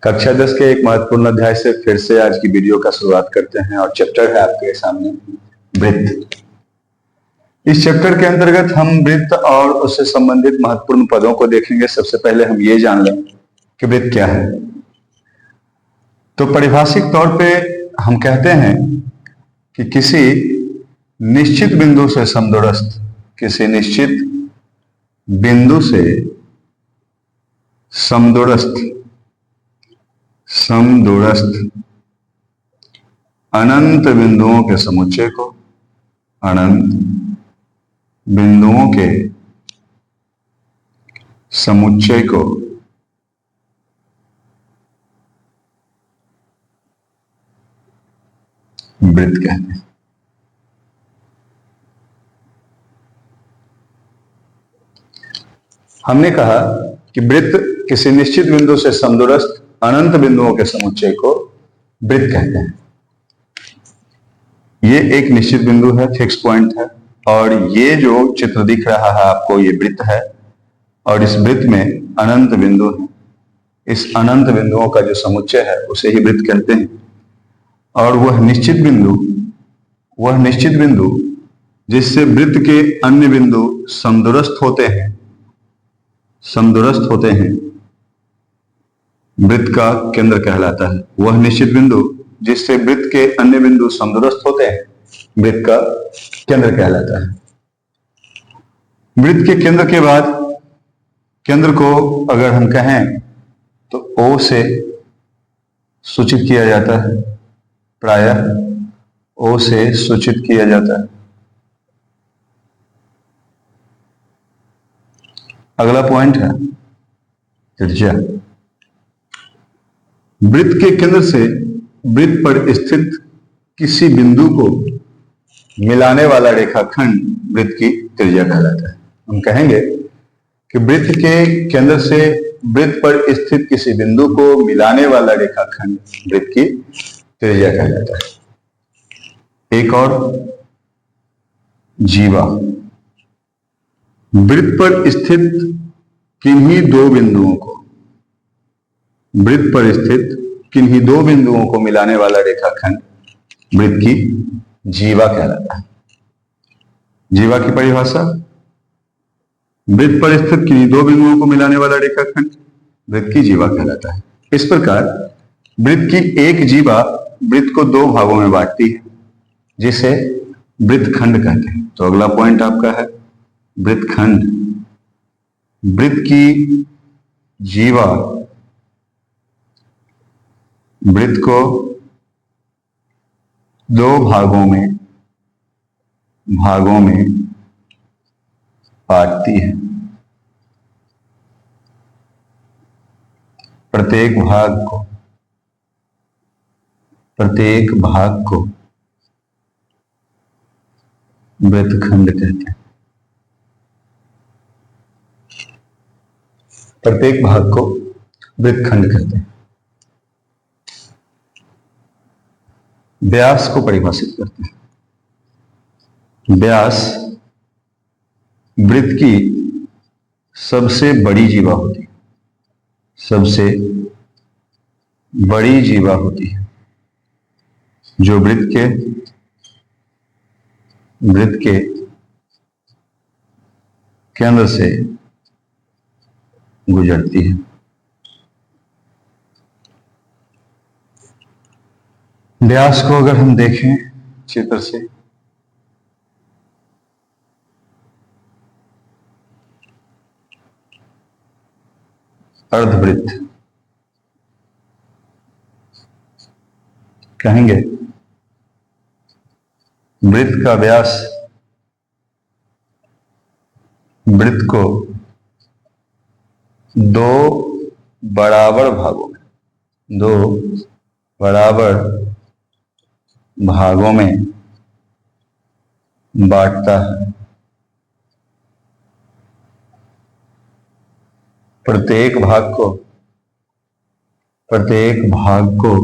कक्षा 10 के एक महत्वपूर्ण अध्याय से फिर से आज की वीडियो का शुरुआत करते हैं और चैप्टर है आपके सामने वृत्त। इस चैप्टर के अंतर्गत हम वृत्त और उससे संबंधित महत्वपूर्ण पदों को देखेंगे। सबसे पहले हम ये जान लें कि वृत्त क्या है। तो परिभाषिक तौर पे हम कहते हैं कि किसी निश्चित बिंदु से समदूरस्थ, किसी निश्चित बिंदु से समदूरस्थ अनंत बिंदुओं के समुच्चय को, अनंत बिंदुओं के समुच्चय को वृत्त कहते हैं। हमने कहा कि वृत्त किसी निश्चित बिंदु से समदूरस्थ अनंत बिंदुओं के समुच्चय को वृत्त कहते हैं। ये एक निश्चित बिंदु है, फिक्स पॉइंट है, और ये जो चित्र दिख रहा है आपको, ये वृत्त है और इस वृत्त में अनंत बिंदु है। इस अनंत बिंदुओं का जो समुच्चय है उसे ही वृत्त कहते हैं। और वह निश्चित बिंदु जिससे वृत्त के अन्य बिंदु समदूरस्थ होते हैं वृत्त का केंद्र कहलाता है। वह निश्चित बिंदु जिससे वृत्त के अन्य बिंदु समदूरस्थ होते हैं वृत्त का केंद्र कहलाता है। वृत्त के केंद्र के बाद, केंद्र को अगर हम कहें तो O से सूचित किया जाता है, प्रायः O से सूचित किया जाता है। अगला पॉइंट है त्रिज्या। वृत्त के केंद्र से वृत्त पर स्थित किसी बिंदु को मिलाने वाला रेखाखंड वृत्त की त्रिज्या कहलाता है। हम कहेंगे कि वृत्त के केंद्र से वृत्त पर स्थित किसी बिंदु को मिलाने वाला रेखाखंड वृत्त की त्रिज्या कहलाता है। एक और, जीवा। वृत्त पर स्थित किन्हीं दो बिंदुओं को मिलाने वाला रेखाखंड वृत्त की जीवा कहलाता है। जीवा की परिभाषा, वृत्त पर स्थित किन्हीं दो बिंदुओं को मिलाने वाला रेखाखंड वृत्त की जीवा कहलाता है। इस प्रकार वृत्त की एक जीवा वृत्त को दो भागों में बांटती है जिसे वृत्तखंड कहते हैं। तो अगला पॉइंट आपका है वृत्तखंड। वृत्त की जीवा वृत्त को दो भागों में बांटती है। प्रत्येक भाग को वृत्तखंड कहते हैं। प्रत्येक भाग को वृत्तखंड कहते हैं। व्यास को परिभाषित करते हैं। व्यास वृत्त की सबसे बड़ी जीवा होती है जो वृत्त के केंद्र से गुजरती है। व्यास को अगर हम देखें चित्र से, अर्धवृत्त कहेंगे। वृत्त का व्यास वृत्त को दो बराबर भागों में बांटता है। प्रत्येक भाग को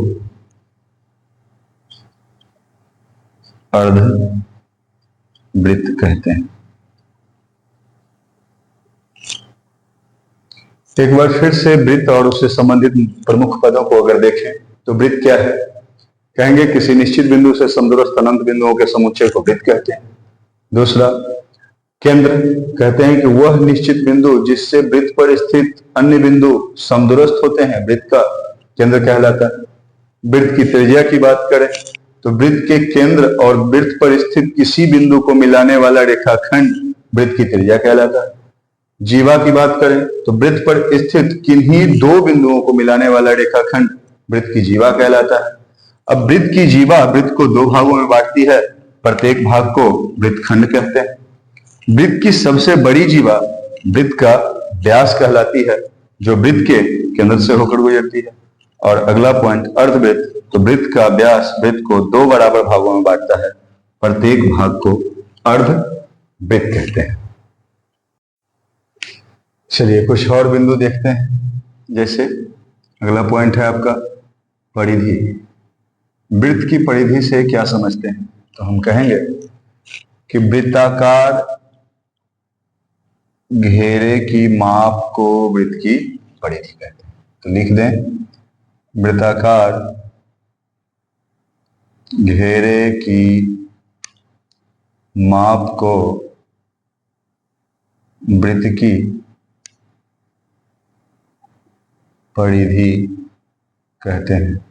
अर्धवृत्त कहते हैं। एक बार फिर से वृत्त और उससे संबंधित प्रमुख पदों को अगर देखें तो वृत्त क्या है? कहेंगे किसी निश्चित बिंदु से समदूरस्थ अनंत बिंदुओं के समुच्चय को वृत्त कहते हैं। दूसरा, केंद्र कहते हैं कि वह निश्चित बिंदु जिससे वृत्त पर स्थित अन्य बिंदु समदूरस्थ होते हैं, वृत्त का केंद्र कहलाता है। वृत्त की त्रिज्या की बात करें तो वृत्त के केंद्र और वृत्त पर स्थित किसी बिंदु को मिलाने वाला रेखाखंड वृत्त की त्रिज्या कहलाता है। जीवा की बात करें तो वृत्त पर स्थित किन्हीं दो बिंदुओं को मिलाने वाला रेखाखंड वृत्त की जीवा कहलाता है। अब वृत्त की जीवा वृत्त को दो भागों में बांटती है, प्रत्येक भाग को वृत्तखंड कहते हैं। वृत्त की सबसे बड़ी जीवा वृत्त का व्यास कहलाती है, जो वृत्त के केंद्र से होकर गुजरती है। और अगला पॉइंट, अर्धवृत्त, तो वृत्त का व्यास वृत्त को दो बराबर भागों में बांटता है, प्रत्येक भाग को अर्धवृत्त कहते हैं। चलिए कुछ और बिंदु देखते हैं। जैसे अगला पॉइंट है आपका परिधि। वृत्त की परिधि से क्या समझते हैं? तो हम कहेंगे कि वृत्ताकार घेरे की माप को वृत्त की परिधि कहते हैं। तो लिख दें, वृत्ताकार घेरे की माप को वृत्त की परिधि कहते हैं।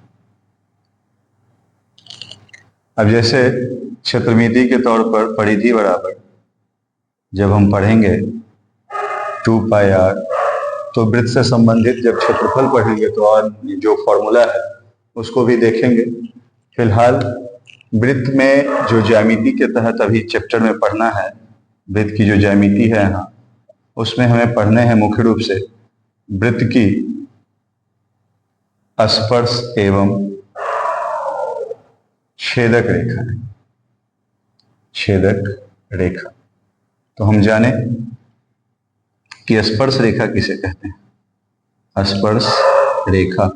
अब जैसे क्षेत्रमिति के तौर पर परिधि बराबर जब हम पढ़ेंगे 2πr, तो वृत्त से संबंधित जब क्षेत्रफल पढ़ेंगे तो और जो फॉर्मूला है उसको भी देखेंगे। फिलहाल वृत्त में जो ज्यामिति के तहत अभी चैप्टर में पढ़ना है, वृत्त की जो ज्यामिति है यहाँ, उसमें हमें पढ़ने हैं मुख्य रूप से वृत्त की स्पर्श एवं छेदक रेखा। छेदक रेखा, तो हम जाने कि स्पर्श रेखा किसे कहते हैं? स्पर्श रेखा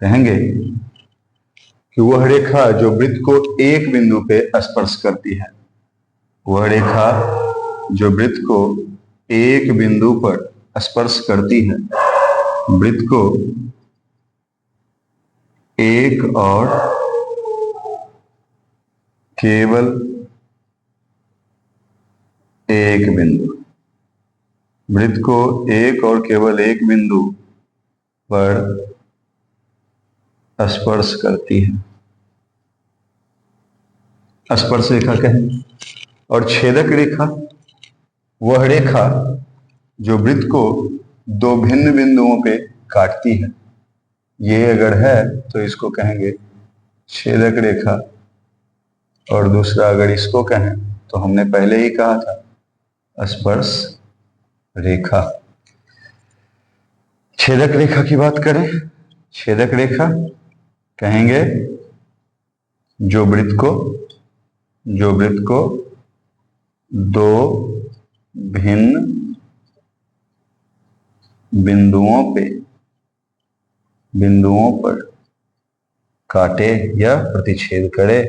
कहेंगे कि वह रेखा जो वृत्त को एक बिंदु पे स्पर्श करती है। वह रेखा जो वृत्त को एक बिंदु पर स्पर्श करती है, वृत्त को एक और केवल एक बिंदु, वृत्त को एक और केवल एक बिंदु पर स्पर्श करती है, स्पर्श रेखा कहेंगे। और छेदक रेखा वह रेखा जो वृत्त को दो भिन्न बिंदुओं पे काटती है। ये अगर है तो इसको कहेंगे छेदक रेखा, और दूसरा अगर इसको कहें तो हमने पहले ही कहा था स्पर्श रेखा। छेदक रेखा की बात करें, छेदक रेखा कहेंगे जो वृत्त को दो भिन्न बिंदुओं पर काटे या प्रतिच्छेद करे,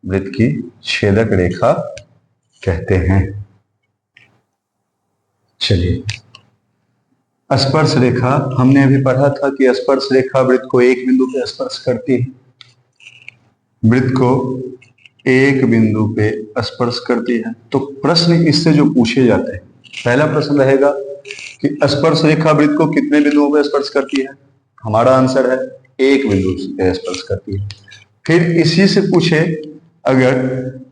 वृत्त की छेदक रेखा कहते हैं। चलिए, स्पर्श रेखा हमने अभी पढ़ा था कि स्पर्श रेखा वृत्त को एक बिंदु पे स्पर्श करती है। वृत्त को एक बिंदु पे स्पर्श करती है। तो प्रश्न इससे जो पूछे जाते हैं, पहला प्रश्न रहेगा कि स्पर्श रेखा वृत्त को कितने बिंदुओं पे स्पर्श करती है? हमारा आंसर है एक बिंदु पे स्पर्श करती है। फिर इसी से पूछे अगर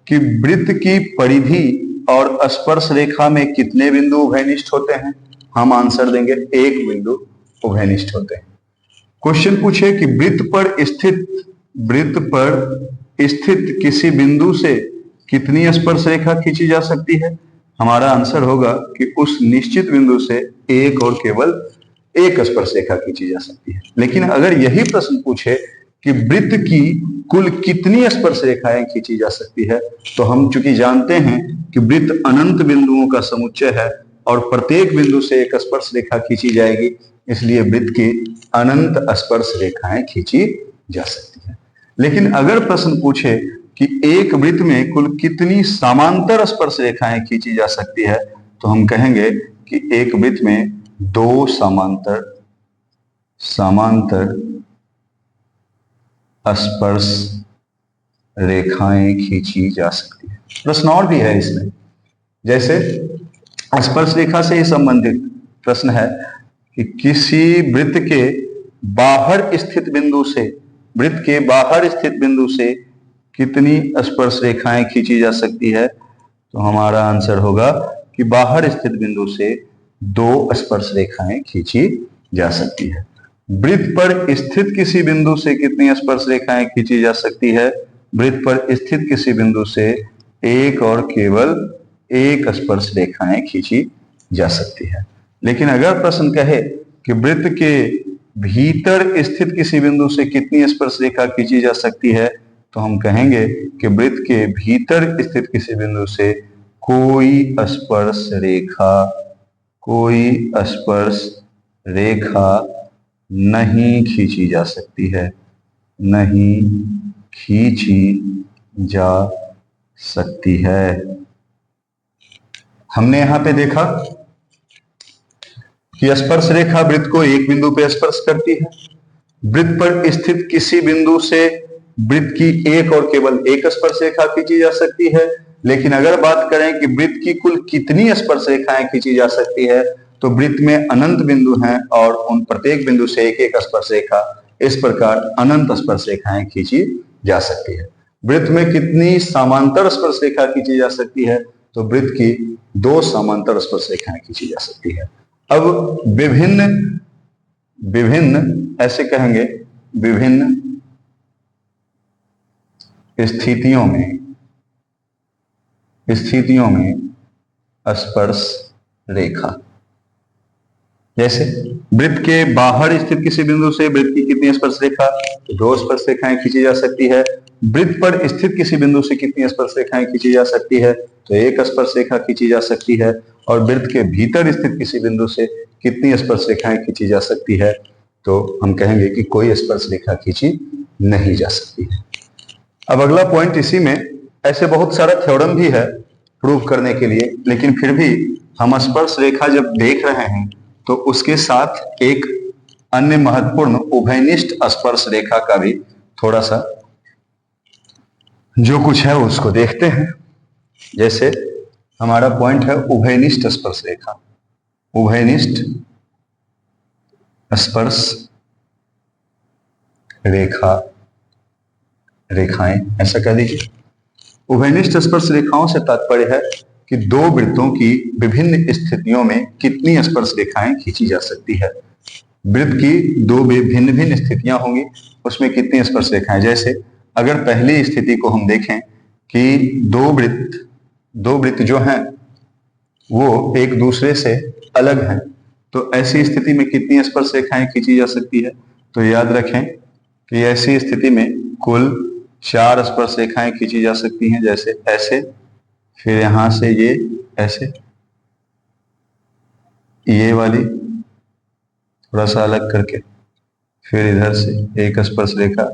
कि वृत्त की परिधि और स्पर्श रेखा में कितने बिंदु उभयनिष्ठ होते हैं, हम आंसर देंगे एक बिंदु उभयनिष्ठ होते हैं। क्वेश्चन पूछे कि वृत्त पर स्थित किसी बिंदु से कितनी स्पर्श रेखा खींची जा सकती है, हमारा आंसर होगा कि उस निश्चित बिंदु से एक और केवल एक स्पर्श रेखा खींची जा सकती है। लेकिन अगर यही प्रश्न पूछे कि वृत्त की कुल कितनी स्पर्श रेखाएं खींची जा सकती है, तो हम चूंकि जानते हैं कि वृत्त अनंत बिंदुओं का समुच्चय है और प्रत्येक बिंदु से एक स्पर्श रेखा खींची जाएगी, इसलिए वृत्त की अनंत स्पर्श रेखाएं खींची जा सकती है। लेकिन अगर प्रश्न पूछे कि एक वृत्त में कुल कितनी समांतर स्पर्श रेखाएं खींची जा सकती है, तो हम कहेंगे कि एक वृत्त में दो समांतर स्पर्श रेखाएं खींची जा सकती है। प्रश्न और भी है इसमें, जैसे स्पर्श रेखा से ही संबंधित प्रश्न है कि किसी वृत्त के बाहर स्थित बिंदु से कितनी स्पर्श रेखाएं खींची जा सकती है। तो हमारा आंसर होगा कि बाहर स्थित बिंदु से दो स्पर्श रेखाएं खींची जा सकती है। वृत्त पर स्थित किसी बिंदु से कितनी स्पर्श रेखाएं खींची जा सकती है। वृत्त पर स्थित किसी बिंदु से एक और केवल एक स्पर्श रेखाएं खींची जा सकती है। लेकिन अगर प्रश्न कहे कि वृत्त के भीतर स्थित किसी बिंदु से कितनी स्पर्श रेखा खींची जा सकती है, तो हम कहेंगे कि वृत्त के भीतर स्थित किसी बिंदु से कोई स्पर्श रेखा नहीं खींची जा सकती है, नहीं खींची जा सकती है। हमने यहां पे देखा कि स्पर्श रेखा वृत्त को एक बिंदु पे स्पर्श करती है। वृत्त पर स्थित किसी बिंदु से वृत्त की एक और केवल एक स्पर्श रेखा खींची जा सकती है। लेकिन अगर बात करें कि वृत्त की कुल कितनी स्पर्श रेखाएं खींची जा सकती है, तो वृत्त में अनंत बिंदु हैं और उन प्रत्येक बिंदु से एक एक स्पर्श रेखा, इस प्रकार अनंत स्पर्श रेखाएं खींची जा सकती है। वृत्त में कितनी समांतर स्पर्श रेखा खींची जा सकती है, तो वृत्त की दो समांतर स्पर्श रेखाएं खींची जा सकती है। अब विभिन्न ऐसे कहेंगे, विभिन्न स्थितियों में स्पर्श रेखा, जैसे वृत्त के बाहर स्थित किसी बिंदु से वृत्त की कितनी स्पर्श रेखा, तो दो स्पर्श रेखाएं खींची जा सकती है। वृत्त पर स्थित किसी बिंदु से कितनी स्पर्श रेखाएं खींची जा सकती है, तो एक स्पर्श रेखा खींची जा सकती है। और वृत्त के भीतर स्थित किसी बिंदु से कितनी स्पर्श रेखाएं खींची जा सकती है, तो हम कहेंगे कि कोई स्पर्श रेखा खींची नहीं जा सकती है। अब अगला पॉइंट, इसी में ऐसे बहुत सारा थ्योरम भी है प्रूव करने के लिए, लेकिन फिर भी हम स्पर्श रेखा जब देख रहे हैं तो उसके साथ एक अन्य महत्वपूर्ण उभयनिष्ठ स्पर्श रेखा का भी थोड़ा सा जो कुछ है उसको देखते हैं। जैसे हमारा पॉइंट है उभयनिष्ठ स्पर्श रेखा, उभयनिष्ठ स्पर्श रेखाएं, ऐसा कह दीजिए। उभयनिष्ठ स्पर्श रेखाओं से तात्पर्य है कि दो वृत्तों की विभिन्न स्थितियों में कितनी स्पर्श रेखाएं खींची जा सकती है। वृत्त की दो भिन्न स्थितियां होंगी, उसमें कितनी स्पर्श रेखाएं। जैसे अगर पहली स्थिति को हम देखें कि दो वृत्त जो हैं वो एक दूसरे से अलग हैं, तो ऐसी स्थिति में कितनी स्पर्श रेखाएं खींची जा सकती है। तो याद रखें कि ऐसी स्थिति में कुल 4 स्पर्श रेखाएं खींची जा सकती हैं। जैसे ऐसे, फिर यहां से ये ऐसे, ये वाली थोड़ा सा अलग करके, फिर इधर से एक स्पर्श रेखा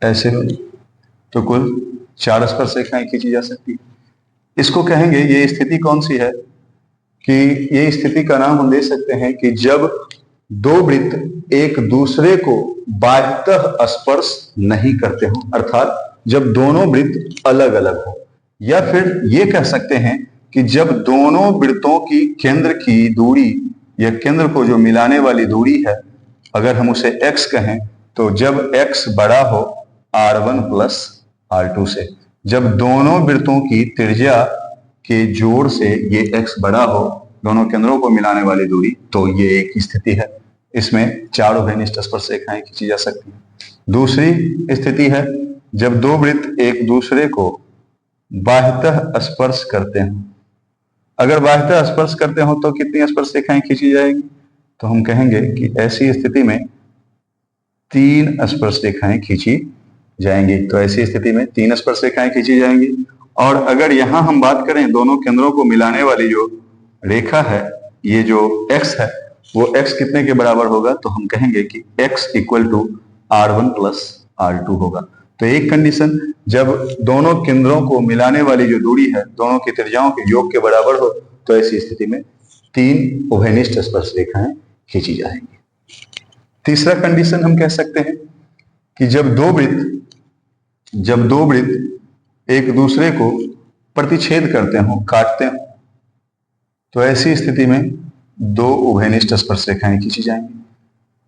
ऐसे वाली, तो कुल 4 स्पर्श रेखाएं खींची जा सकती है। इसको कहेंगे, ये स्थिति कौन सी है, कि ये स्थिति का नाम हम दे सकते हैं कि जब दो वृत्त एक दूसरे को बाह्यतः स्पर्श नहीं करते हो, अर्थात जब दोनों वृत्त अलग अलग हो। या फिर ये कह सकते हैं कि जब दोनों वृत्तों की केंद्र की दूरी या केंद्र को जो मिलाने वाली दूरी है, अगर हम उसे x कहें, तो जब x बड़ा हो r1 प्लस r2 से, जब दोनों वृत्तों की त्रिज्या के जोड़ से ये x बड़ा हो, दोनों केंद्रों को मिलाने वाली दूरी, तो ये एक स्थिति है। इसमें 4 उभयनिष्ठ स्पर्श रेखाएं खींची जा सकती हैं। दूसरी स्थिति है जब दो वृत्त एक दूसरे को बाह्यतः स्पर्श करते हैं। अगर बाह्यतः स्पर्श करते हो तो कितनी स्पर्श रेखाएं खींची जाएगी, तो हम कहेंगे कि ऐसी स्थिति में 3 स्पर्श रेखाएं खींची जाएंगी। तो ऐसी स्थिति में 3 स्पर्श रेखाएं खींची जाएंगी। और अगर यहां हम बात करें दोनों केंद्रों को मिलाने वाली जो रेखा है, ये जो x है, वो x कितने के बराबर होगा, तो हम कहेंगे कि x equal to r1 plus r2 होगा। तो एक कंडीशन, जब दोनों केंद्रों को मिलाने वाली जो दूरी है दोनों की त्रिज्याओं के योग के बराबर हो, तो ऐसी स्थिति में 3 उभयनिष्ठ स्पर्श रेखाएं खींची जाएंगी। तीसरा कंडीशन हम कह सकते हैं कि जब दो वृत्त एक दूसरे को प्रतिच्छेद करते हो, काटते हो, तो ऐसी स्थिति में 2 उभयनिष्ठ स्पर्श रेखाएं खींची जाएंगी।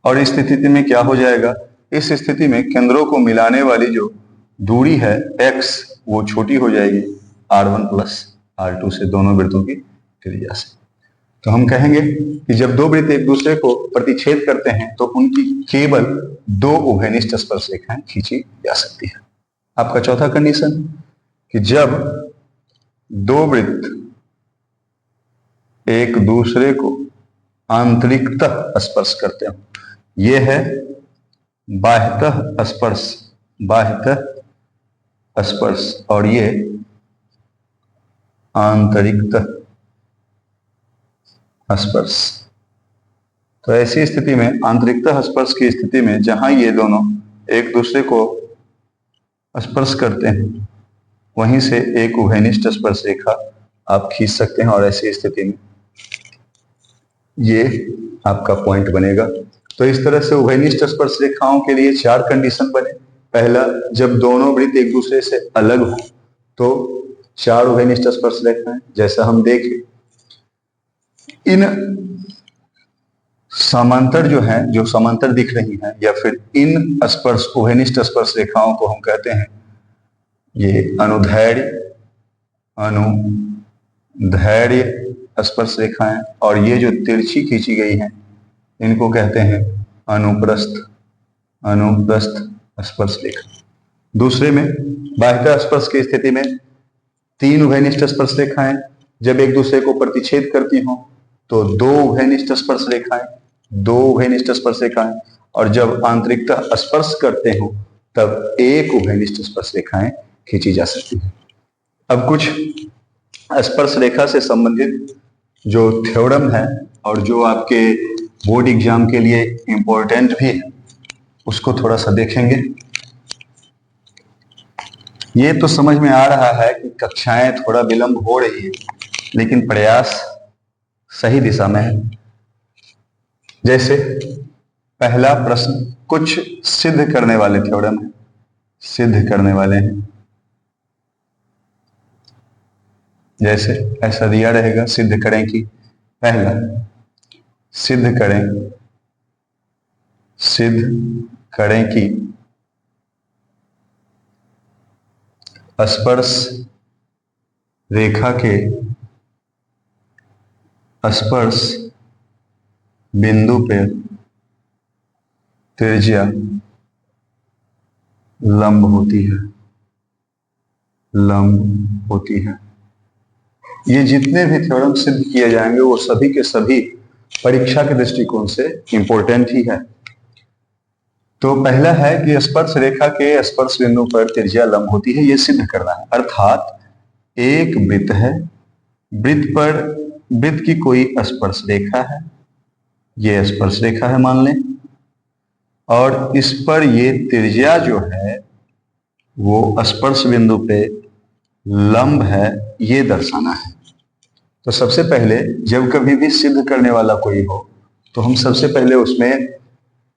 और इस स्थिति में क्या हो जाएगा, इस स्थिति में केंद्रों को मिलाने वाली जो दूरी है x, वो छोटी हो जाएगी r1 प्लस r2 से, दोनों वृत्तों की त्रिज्या से। तो हम कहेंगे कि जब 2 वृत्त एक दूसरे को प्रतिच्छेद करते हैं तो उनकी केवल 2 उभयनिष्ठ स्पर्श रेखाएं खींची जा सकती है। आपका चौथा कंडीशन कि जब 2 वृत्त एक दूसरे को आंतरिकतः स्पर्श करते हो, यह है बाह्यतः स्पर्श और ये आंतरिकतः स्पर्श। तो ऐसी स्थिति में आंतरिकतः स्पर्श की स्थिति में जहां ये दोनों एक दूसरे को स्पर्श करते हैं, वहीं से एक उभयनिष्ठ स्पर्श रेखा आप खींच सकते हैं और ऐसी स्थिति में ये आपका पॉइंट बनेगा। तो इस तरह से उभयनिष्ठ स्पर्श रेखाओं के लिए 4 कंडीशन बने। पहला, जब दोनों वृत्त एक दूसरे से अलग हो तो 4 उभयनिष्ठ स्पर्श रेखाएं, जैसा हम देखें इन समांतर जो समांतर दिख रही हैं, या फिर इन स्पर्श उभयनिष्ठ स्पर्श रेखाओं को हम कहते हैं ये अनुदैर्ध्य स्पर्श रेखाएं, और ये जो तिरछी खींची गई हैं इनको कहते हैं अनुप्रस्थ स्पर्श रेखा। दूसरे में बाह्यतः स्पर्श की स्थिति में 3 उभयनिष्ठ स्पर्श रेखाएं जब एक दूसरे को प्रतिच्छेद करती हों तो 2 उभयनिष्ठ स्पर्श रेखाएं, और जब आंतरिकतः स्पर्श करते हो तब 1 उभयनिष्ठ स्पर्श रेखाएं खींची जा सकती है। अब कुछ स्पर्श रेखा से संबंधित जो थ्योरम है और जो आपके बोर्ड एग्जाम के लिए इंपॉर्टेंट भी है, उसको थोड़ा सा देखेंगे। ये तो समझ में आ रहा है कि कक्षाएं थोड़ा विलंब हो रही है, लेकिन प्रयास सही दिशा में है। जैसे पहला प्रश्न कुछ सिद्ध करने वाले थ्योरम है, सिद्ध करने वाले हैं। जैसे ऐसा दिया रहेगा, सिद्ध करें कि पहला, सिद्ध करें कि स्पर्श रेखा के स्पर्श बिंदु पे त्रिज्या लंब होती है। ये जितने भी थ्योरम सिद्ध किए जाएंगे वो सभी के सभी परीक्षा के दृष्टिकोण से इंपॉर्टेंट ही है। तो पहला है कि स्पर्श रेखा के स्पर्श बिंदु पर त्रिज्या लंब होती है, ये सिद्ध करना है। अर्थात एक वृत्त है, वृत्त की कोई स्पर्श रेखा है, ये स्पर्श रेखा है मान लें, और इस पर ये त्रिज्या जो है वो स्पर्श बिंदु पे लंब है, ये दर्शाना है। तो सबसे पहले जब कभी भी सिद्ध करने वाला कोई हो तो हम सबसे पहले उसमें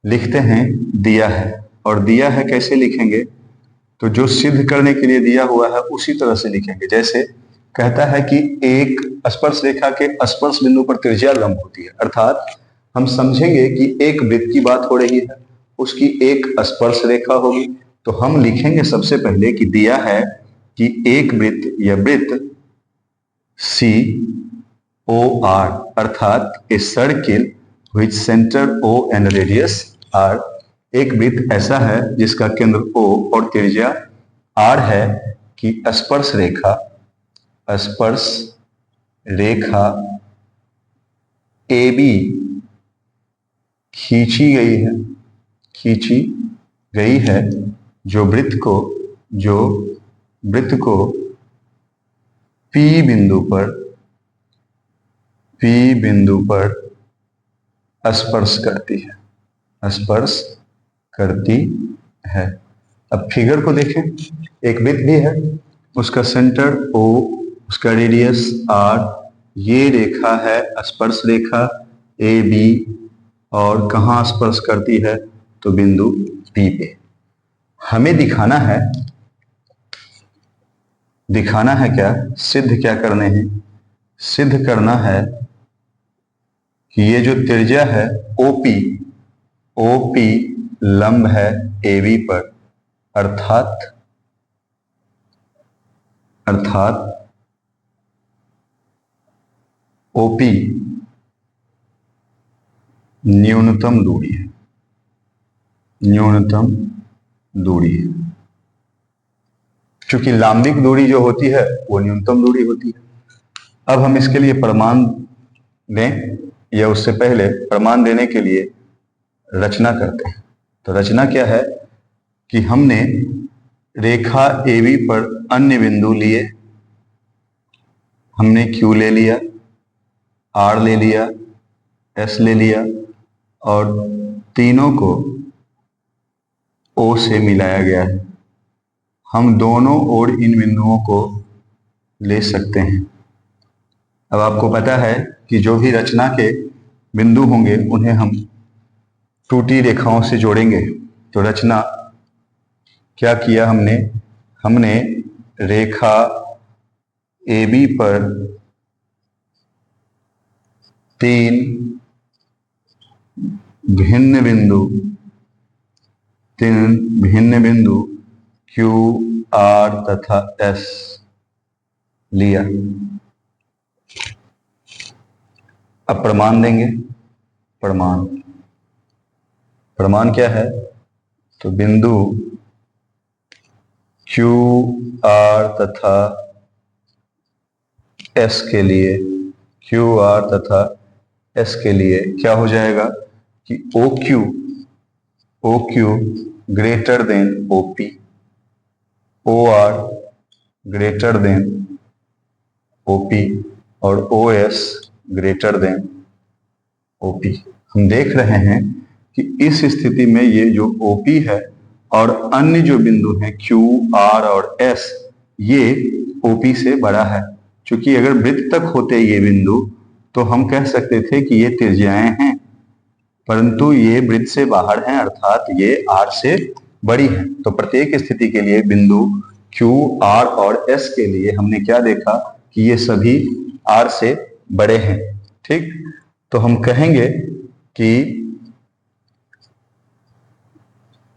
लिखते हैं दिया है। और दिया है कैसे लिखेंगे, तो जो सिद्ध करने के लिए दिया हुआ है उसी तरह से लिखेंगे। जैसे कहता है कि एक स्पर्श रेखा के स्पर्श बिंदु पर त्रिज्या लंब होती है, अर्थात हम समझेंगे कि एक वृत्त की बात हो रही है, उसकी एक स्पर्श रेखा होगी। तो हम लिखेंगे सबसे पहले कि दिया है कि एक वृत्त या वृत्त COR, अर्थात a circle which centre O and radius R, एक वृत्त ऐसा है जिसका केंद्र O और त्रिज्या R है, कि स्पर्श रेखा AB खींची गई है जो वृत्त को P बिंदु पर स्पर्श करती है। अब फिगर को देखें, एक वृत्त भी है, उसका सेंटर O, उसका रेडियस R, ये रेखा है स्पर्श रेखा ए बी, और कहाँ स्पर्श करती है? तो बिंदु बी पे। हमें दिखाना है क्या, सिद्ध क्या करने हैं? सिद्ध करना है कि ये जो त्रिज्या है ओपी, ओपी लंब है एबी पर, अर्थात ओपी न्यूनतम दूरी है, न्यूनतम दूरी है। क्योंकि लांबिक दूरी जो होती है वो न्यूनतम दूरी होती है। अब हम इसके लिए प्रमाण दें, या उससे पहले प्रमाण देने के लिए रचना करते हैं। तो रचना क्या है कि हमने रेखा AB पर अन्य बिंदु लिए, हमने Q ले लिया, R ले लिया, S ले लिया, और तीनों को O से मिलाया गया है। हम दोनों ओर इन बिंदुओं को ले सकते हैं। अब आपको पता है कि जो भी रचना के बिंदु होंगे उन्हें हम टूटी रेखाओं से जोड़ेंगे। तो रचना क्या किया हमने रेखा AB पर तीन भिन्न बिंदु Q, R तथा S लिया। अब प्रमाण देंगे। प्रमाण क्या है? तो बिंदु Q, R तथा S के लिए, Q, R तथा S के लिए क्या हो जाएगा कि OQ greater than OP, OR greater than OP, और OS ग्रेटर देन OP। हम देख रहे हैं कि इस स्थिति में ये जो OP है और अन्य जो बिंदु हैं Q, R और S, ये OP से बड़ा है। क्योंकि अगर वृत्त तक होते ये बिंदु तो हम कह सकते थे कि ये त्रिज्याएं हैं, परंतु ये वृत्त से बाहर हैं, अर्थात ये R से बड़ी है। तो प्रत्येक स्थिति के लिए बिंदु Q, R और S के लिए हमने क्या देखा कि ये सभी R से बड़े हैं। ठीक, तो हम कहेंगे कि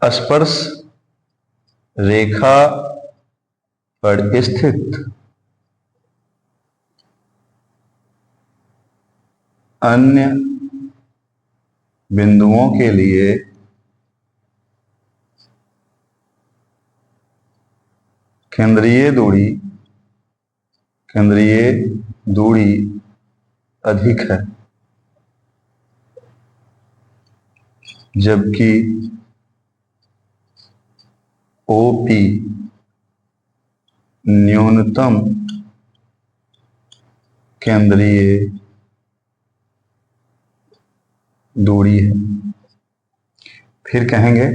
स्पर्श रेखा पर स्थित अन्य बिंदुओं के लिए केंद्रीय दूरी अधिक है, जबकि OP न्यूनतम केंद्रीय दूरी है। फिर कहेंगे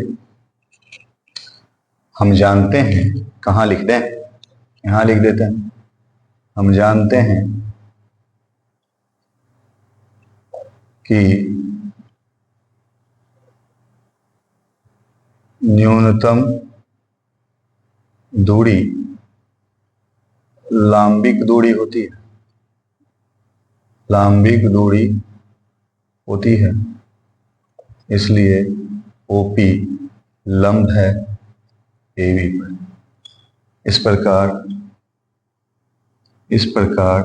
हम जानते हैं, कहाँ लिख दें? यहां लिख देते हैं। हम जानते हैं कि न्यूनतम दूरी लांबिक दूरी होती है, लांबिक दूरी होती है, इसलिए OP लंब है AB पर। इस प्रकार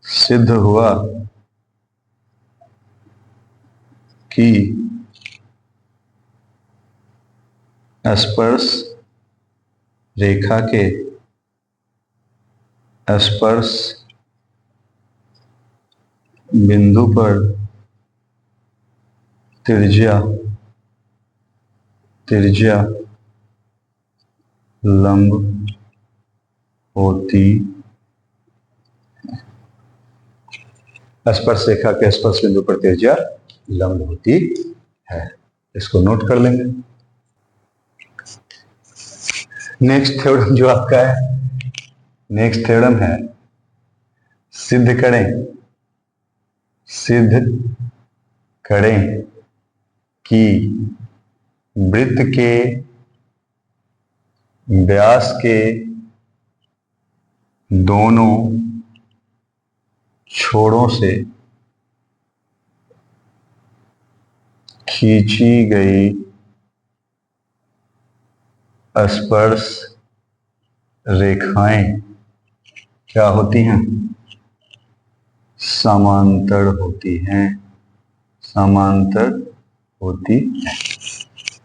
सिद्ध हुआ कि स्पर्श रेखा के स्पर्श बिंदु पर त्रिज्या लंब होती है। स्पर्श रेखा के स्पर्श बिंदु पर त्रिज्या लंब होती है। इसको नोट कर लेंगे। नेक्स्ट थ्योरम जो आपका है, नेक्स्ट थ्योरम है सिद्ध करें, सिद्ध करें कि वृत्त के व्यास के दोनों छोरों से खींची गई स्पर्श रेखाएं क्या होती हैं? समांतर होती हैं, समांतर होती है।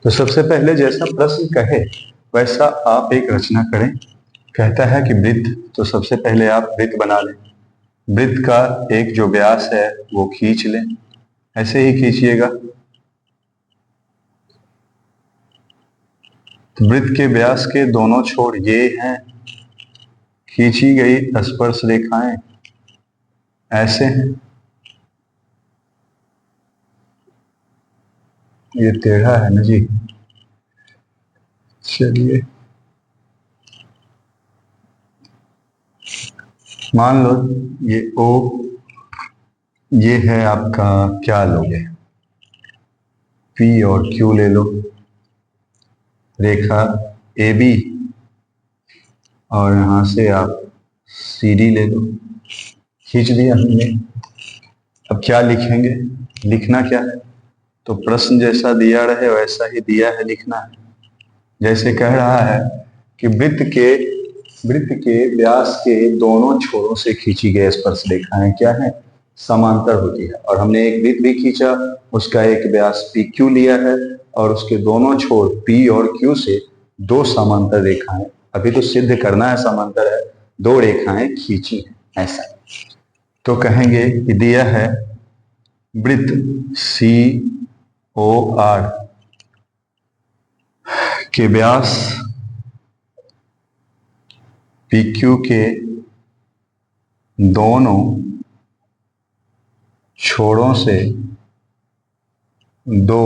तो सबसे पहले जैसा प्रश्न कहे वैसा आप एक रचना करें। कहता है कि वृत्त, तो सबसे पहले आप वृत्त बना लें। वृत्त का एक जो व्यास है वो खींच लें, ऐसे ही खींचिएगा। तो वृत्त के व्यास के दोनों छोर ये हैं, खींची गई स्पर्श रेखाएं ऐसे हैं। ये टेढ़ा है ना जी, चलिए मान लो ये ओ, ये है आपका, क्या लोगे, पी और क्यू ले लो, रेखा ए बी, और यहां से आप सी डी ले लो, खींच दिया हमने। अब क्या लिखेंगे, लिखना क्या है? तो प्रश्न जैसा दिया रहे वैसा ही दिया है, लिखना है। जैसे कह रहा है कि वृत्त के व्यास के दोनों छोरों से खींची गई स्पर्श रेखाएं क्या है? समांतर होती है। और हमने एक वृत्त भी खींचा, उसका एक व्यास पी क्यू लिया है और उसके दोनों छोर पी और क्यू से दो समांतर रेखाएं, अभी तो सिद्ध करना है समांतर है, दो रेखाएं खींची हैं ऐसा। तो कहेंगे कि दिया है वृत्त सी ओ आर के व्यास PQ के दोनों छोरों से दो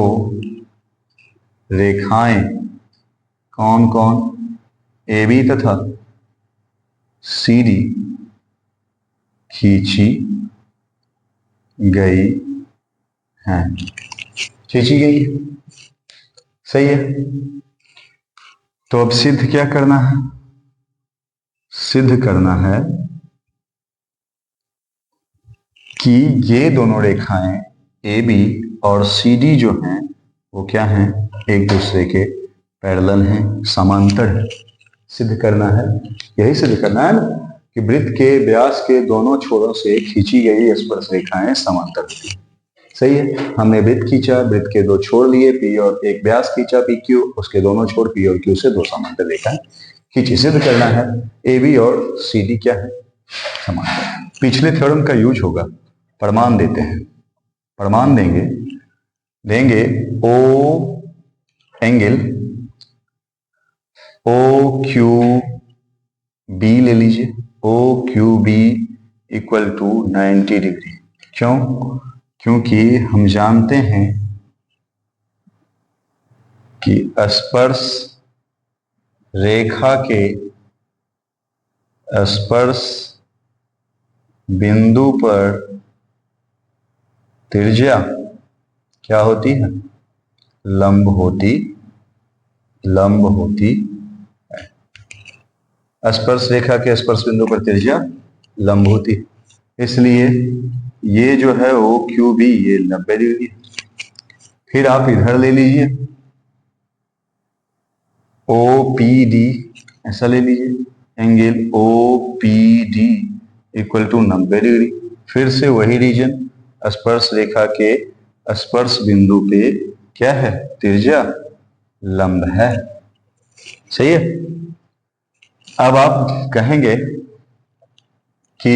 रेखाएं कौन कौन? AB तथा CD खींची गई हैं, खींची गई है, सही है। तो अब सिद्ध क्या करना है? सिद्ध करना है कि ये दोनों रेखाएं AB और CD जो हैं वो क्या हैं? एक दूसरे के पैरेलल हैं, समांतर है। सिद्ध करना है, यही सिद्ध करना है ना कि वृत्त के व्यास के दोनों छोरों से खींची गई स्पर्श रेखाएं समांतर होती हैं। सही है। हमने वृत्त खींचा, वृत्त के दो छोर लिए P और एक व्यास खींचा PQ, उसके दोनों छोर P और Q से दो समांतर रेखाएं खींची। सिद्ध करना है AB और CD क्या है? समांतर। पिछले थ्योरम का यूज होगा, प्रमाण देते हैं, प्रमाण देंगे O एंगल OQB ले लीजिए, OQB इक्वल टू 90 डिग्री। क्यों? क्योंकि हम जानते हैं कि स्पर्श रेखा के स्पर्श बिंदु पर त्रिज्या क्या होती है? लंब होती है। स्पर्श रेखा के स्पर्श बिंदु पर त्रिज्या लंब होती है, इसलिए ये जो है OQB ये 90 डिग्री। फिर आप इधर ले लीजिए OPD, ऐसा ले लीजिए, angle OPD equal to 90 degree. फिर से वही रीजन, स्पर्श रेखा के स्पर्श बिंदु पे क्या है? त्रिज्या लंब है, सही है। अब आप कहेंगे कि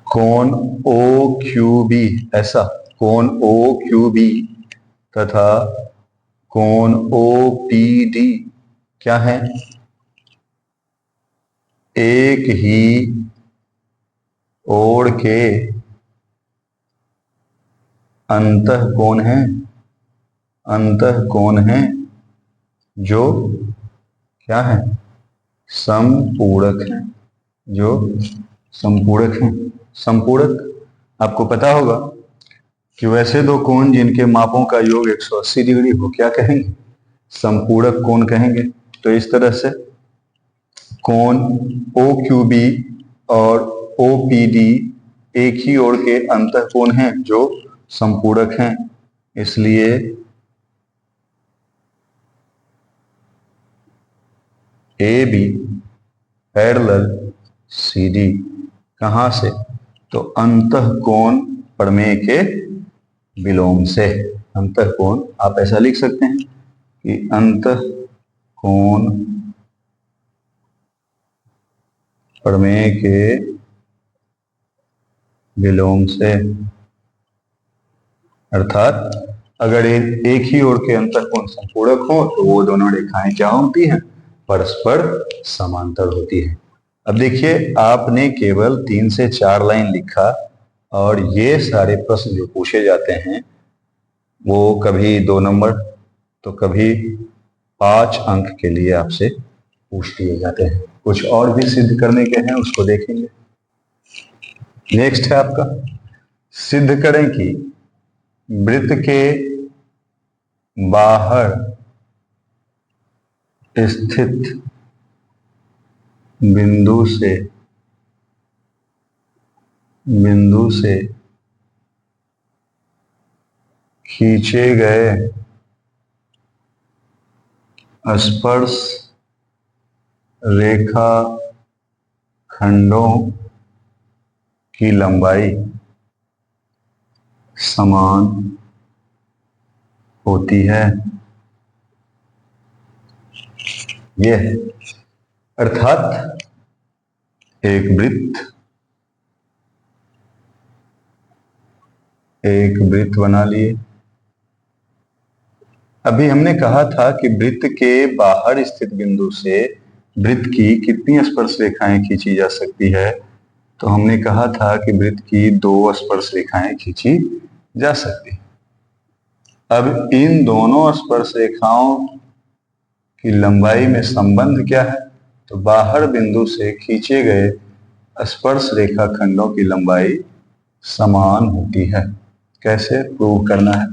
कोण OQB, ऐसा कोण OQB तथा कोण OPD क्या है? एक ही ओर के अंतःकोण है, जो क्या है, समपूरक है, जो समपूरक है। समपूरक आपको पता होगा कि वैसे दो कोण जिनके मापों का योग 180 डिग्री हो क्या कहेंगे, समपूरक कोण कहेंगे। तो इस तरह से कोण OQB और OPD एक ही ओर के अंतःकोण हैं जो समपूरक हैं, इसलिए AB पैरेलल CD कहां से, तो अंतःकोण प्रमेय के विलोम से। अंतःकोण आप ऐसा लिख सकते हैं कि अंतःकोण प्रमेय के विलोम से, अर्थात अगर एक ही ओर के अंतःकोण संपूरक हो तो वो दोनों रेखाएं क्या होती हैं, परस्पर समांतर होती है। अब देखिए आपने केवल 3 से 4 लाइन लिखा और ये सारे प्रश्न जो पूछे जाते हैं वो कभी 2 नंबर तो कभी 5 अंक के लिए आपसे पूछ दिए जाते हैं। कुछ और भी सिद्ध करने के हैं, उसको देखेंगे। नेक्स्ट है आपका, सिद्ध करें कि वृत्त के बाहर स्थित बिंदु से खींचे गए स्पर्श रेखा खंडों की लंबाई समान होती है। यह है, अर्थात एक वृत्त बना लिए। अभी हमने कहा था कि वृत्त के बाहर स्थित बिंदु से वृत्त की कितनी स्पर्श रेखाएं खींची जा सकती है, तो हमने कहा था कि वृत्त की 2 स्पर्श रेखाएं खींची जा सकती है। अब इन दोनों स्पर्श रेखाओं की लंबाई में संबंध क्या है, तो बाहर बिंदु से खींचे गए स्पर्श रेखा खंडों की लंबाई समान होती है। कैसे प्रूव करना है,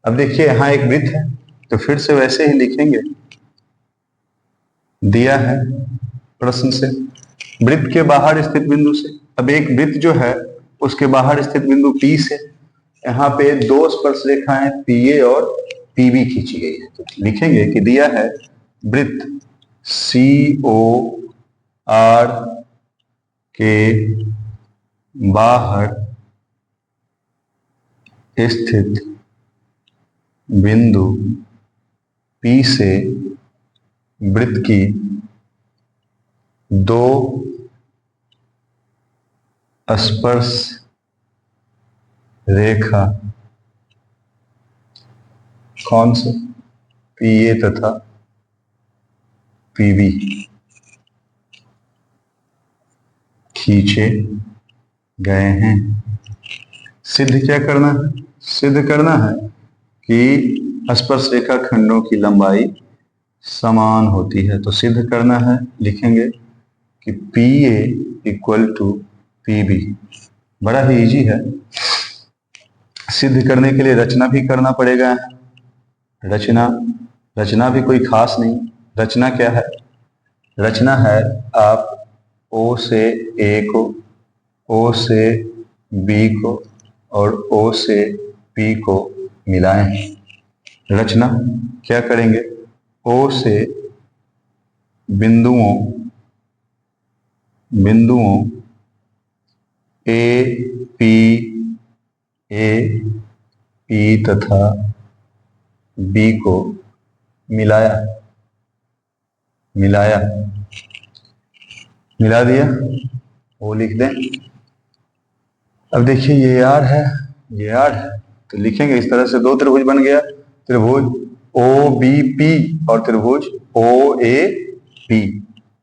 अब देखिए यहां एक वृत्त है तो फिर से वैसे ही लिखेंगे, दिया है प्रश्न से वृत्त के बाहर स्थित बिंदु से। अब एक वृत्त जो है उसके बाहर स्थित बिंदु P से यहाँ पे 2 स्पर्श रेखाएं PA और PB खींची गई है। तो लिखेंगे कि दिया है वृत्त COR के बाहर स्थित बिंदु P से वृत्त की 2 स्पर्श रेखा, कौन से, PA तथा PB खींचे गए हैं। सिद्ध क्या करना है, सिद्ध करना है कि स्पर्श रेखा खंडों की लंबाई समान होती है। तो सिद्ध करना है, लिखेंगे कि PA इक्वल टू PB। बड़ा ही इजी है, सिद्ध करने के लिए रचना भी करना पड़ेगा। रचना भी कोई खास नहीं। रचना क्या है, रचना है आप O से A को, O से B को और O से P को मिलाएं। रचना क्या करेंगे, O से बिंदुओं A, P तथा B को मिला दिया, वो लिख दें। अब देखिए ये आर है, ये आर है, तो लिखेंगे इस तरह से 2 त्रिभुज बन गया, त्रिभुज OBP और त्रिभुज OAP।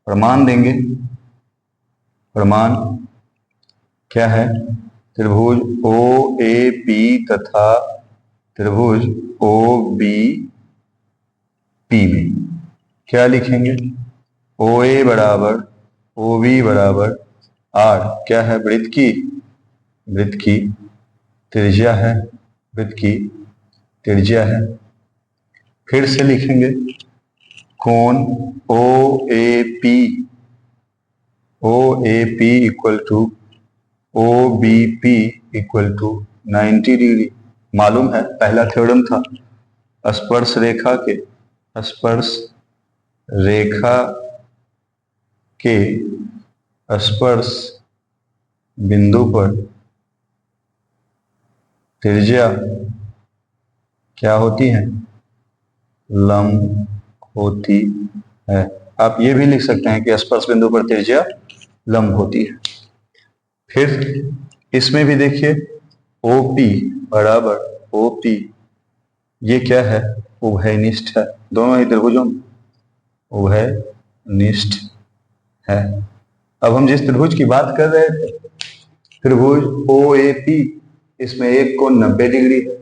प्रमाण देंगे, प्रमाण क्या है, त्रिभुज OAP तथा त्रिभुज OBP में क्या लिखेंगे? ओ ए बराबर ओ बी बराबर आर। क्या है? वृत्त की त्रिज्या है, वृत्त की त्रिज्या है। फिर से लिखेंगे कोण O A P equal to O B P equal to 90 degree. मालूम है, पहला थ्योरम था स्पर्श रेखा के स्पर्श बिंदु पर त्रिज्या क्या होती है? लंब होती है। आप ये भी लिख सकते हैं कि स्पर्श बिंदु पर त्रिज्या लंब होती है। फिर इसमें भी देखिए OP बराबर OP, ये क्या है? उभयनिष्ठ है। दोनों ही त्रिभुजों में उभयनिष्ठ है। अब हम जिस त्रिभुज की बात कर रहे थे, त्रिभुज OAP, इसमें एक कोण 90 डिग्री है,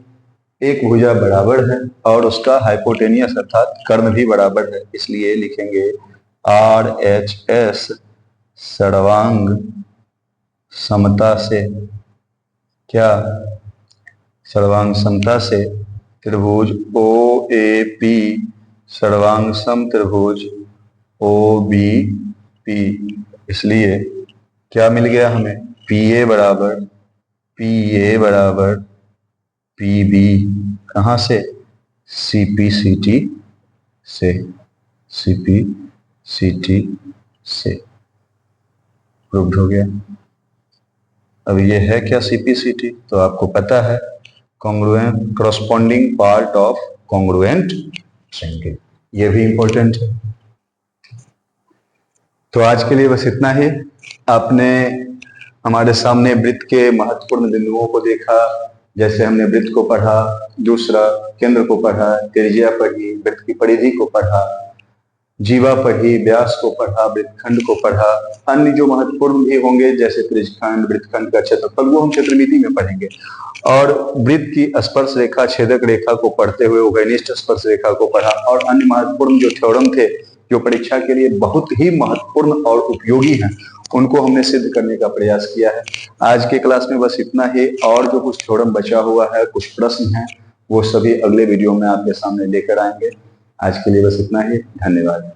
एक भुजा बराबर है और उसका हाइपोटेनियस अर्थात कर्ण भी बराबर है, इसलिए लिखेंगे RHS सर्वांग समता से। क्या? सर्वांग समता से त्रिभुज OAP सर्वांग सम त्रिभुज OBP। इसलिए क्या मिल गया हमें? PA बराबर PB। कहां से? CPCT से प्रूव्ड हो गया। अब ये है क्या CPCT? तो आपको पता है, congruent corresponding part of congruent triangle, ये भी इंपॉर्टेंट है। तो आज के लिए बस इतना ही। आपने हमारे सामने वृत्त के महत्वपूर्ण बिंदुओं को देखा, जैसे हमने वृत्त को पढ़ा, दूसरा केंद्र को पढ़ा, त्रिज्या पढ़ी, वृत्त की परिधि को पढ़ा, जीवा पढ़ी, व्यास को पढ़ा, वृत्तखंड को पढ़ा। अन्य जो महत्वपूर्ण भी होंगे जैसे त्रिज्यखंड, वृत्तखंड का क्षेत्रफल, वो हम क्षेत्रमिति में पढ़ेंगे। और वृत्त की स्पर्श रेखा, छेदक रेखा को पढ़ते हुए उभयनिष्ठ स्पर्श रेखा को पढ़ा, और अन्य महत्वपूर्ण जो थ्योरम थे जो परीक्षा के लिए बहुत ही महत्वपूर्ण और उपयोगी हैं, उनको हमने सिद्ध करने का प्रयास किया है। आज के क्लास में बस इतना ही, और जो कुछ थ्योरम बचा हुआ है, कुछ प्रश्न हैं, वो सभी अगले वीडियो में आपके सामने लेकर आएंगे। आज के लिए बस इतना ही। धन्यवाद।